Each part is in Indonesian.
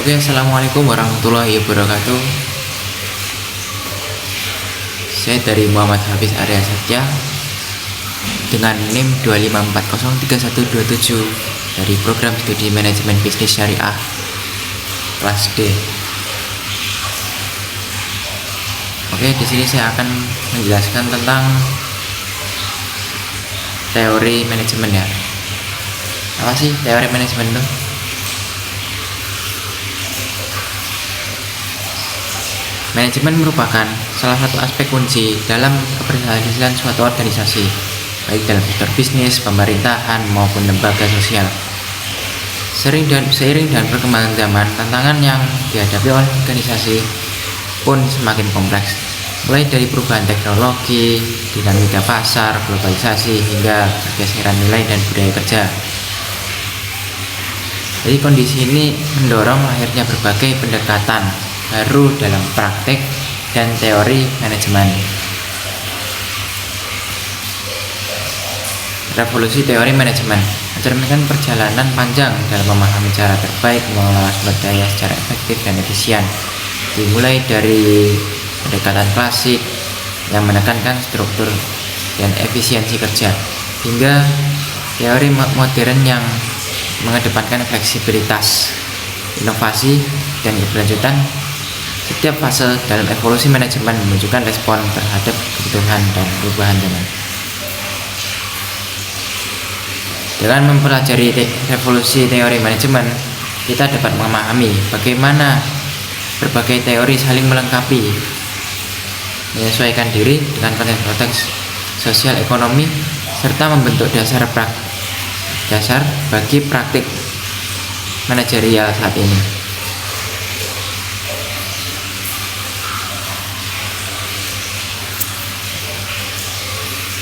Oke, assalamualaikum warahmatullahi wabarakatuh. Saya dari Muhammad Hafiz Arya Satya dengan NIM 254031227 dari program studi manajemen bisnis syariah kelas D. Oke, di sini saya akan menjelaskan tentang teori manajemen ya. Apa sih teori manajemen itu? Manajemen merupakan salah satu aspek kunci dalam keberhasilan suatu organisasi, baik dalam sektor bisnis, pemerintahan, maupun lembaga sosial. Seiring dengan perkembangan zaman, tantangan yang dihadapi oleh organisasi pun semakin kompleks, mulai dari perubahan teknologi, dinamika pasar, globalisasi, hingga pergeseran nilai dan budaya kerja. Jadi kondisi ini mendorong lahirnya berbagai pendekatan baru dalam praktek dan teori manajemen. Revolusi teori manajemen mencerminkan perjalanan panjang dalam memahami cara terbaik mengelola sumber daya secara efektif dan efisien, dimulai dari pendekatan klasik yang menekankan struktur dan efisiensi kerja, hingga teori modern yang mengedepankan fleksibilitas, inovasi, dan keberlanjutan. Setiap fase dalam evolusi manajemen menunjukkan respon terhadap kebutuhan dan perubahan zaman. Dengan mempelajari revolusi teori manajemen, kita dapat memahami bagaimana berbagai teori saling melengkapi, menyesuaikan diri dengan konteks sosial ekonomi, serta membentuk dasar bagi praktik manajerial saat ini.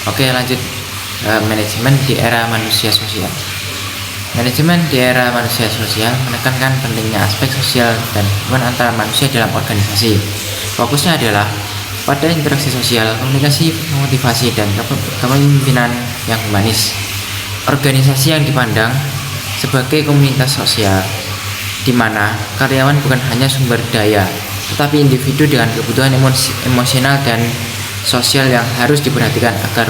Oke, lanjut. Manajemen di era manusia sosial. Manajemen di era manusia sosial menekankan pentingnya aspek sosial dan hubungan antara manusia dalam organisasi. Fokusnya adalah pada interaksi sosial, komunikasi, motivasi, dan kepemimpinan yang humanis. Organisasi yang dipandang sebagai komunitas sosial, di mana karyawan bukan hanya sumber daya, tetapi individu dengan kebutuhan emosional dan sosial yang harus diperhatikan agar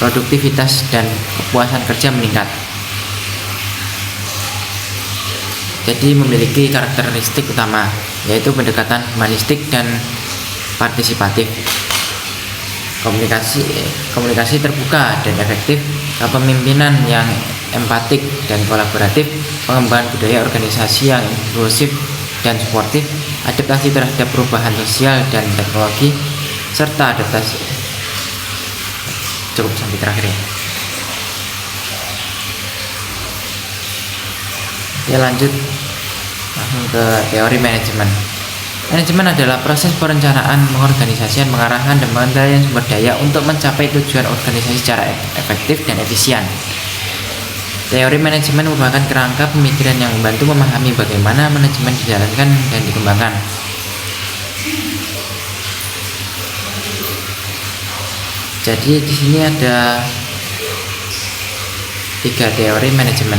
produktivitas dan kepuasan kerja meningkat. Jadi memiliki karakteristik utama, yaitu pendekatan humanistik dan partisipatif, komunikasi terbuka dan efektif, kepemimpinan yang empatik dan kolaboratif, pengembangan budaya organisasi yang inklusif dan suportif, adaptasi terhadap perubahan sosial dan teknologi, serta adaptasi. Cukup sampai terakhir ya. Ya, lanjut langsung ke teori manajemen. Manajemen adalah proses perencanaan, pengorganisasian, pengarahan, dan pengendalian sumber daya untuk mencapai tujuan organisasi secara efektif dan efisien. Teori manajemen merupakan kerangka pemikiran yang membantu memahami bagaimana manajemen dijalankan dan dikembangkan. Jadi di sini ada 3 teori manajemen,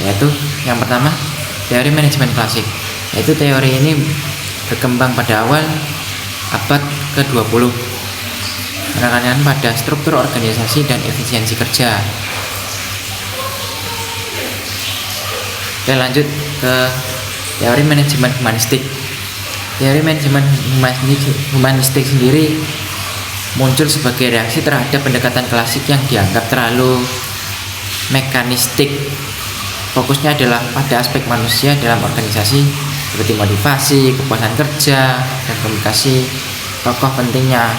yaitu yang pertama teori manajemen klasik, yaitu teori ini berkembang pada awal abad ke-20, menekankan pada struktur organisasi dan efisiensi kerja. Oke, lanjut ke teori manajemen humanistik. Teori manajemen humanistik sendiri muncul sebagai reaksi terhadap pendekatan klasik yang dianggap terlalu mekanistik. Fokusnya adalah pada aspek manusia dalam organisasi, seperti motivasi, kepuasan kerja, dan komunikasi tokoh pentingnya.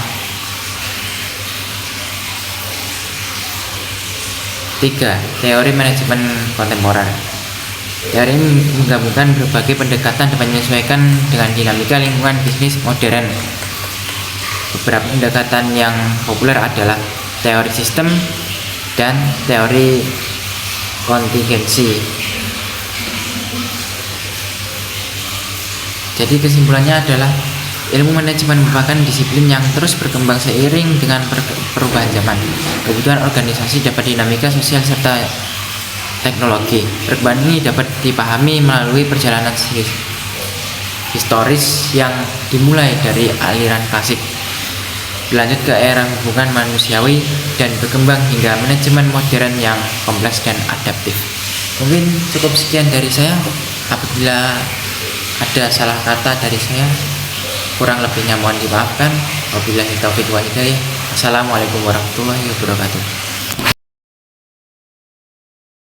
3. Teori manajemen kontemporer. Teori ini menggabungkan berbagai pendekatan dan menyesuaikan dengan dinamika lingkungan bisnis modern. Beberapa pendekatan yang populer adalah teori sistem dan teori kontingensi. Jadi kesimpulannya adalah ilmu manajemen merupakan disiplin yang terus berkembang seiring dengan perubahan zaman. Kebutuhan organisasi dapat dinamika sosial serta teknologi. Perubahan ini dapat dipahami melalui perjalanan historis yang dimulai dari aliran klasik, berlanjut ke era hubungan manusiawi, dan berkembang hingga manajemen modern yang kompleks dan adaptif. Mungkin cukup sekian dari saya. Apabila ada salah kata dari saya, kurang lebihnya mohon dimaafkan. Wabillahi taufiq wal hidayah. Assalamualaikum warahmatullahi wabarakatuh.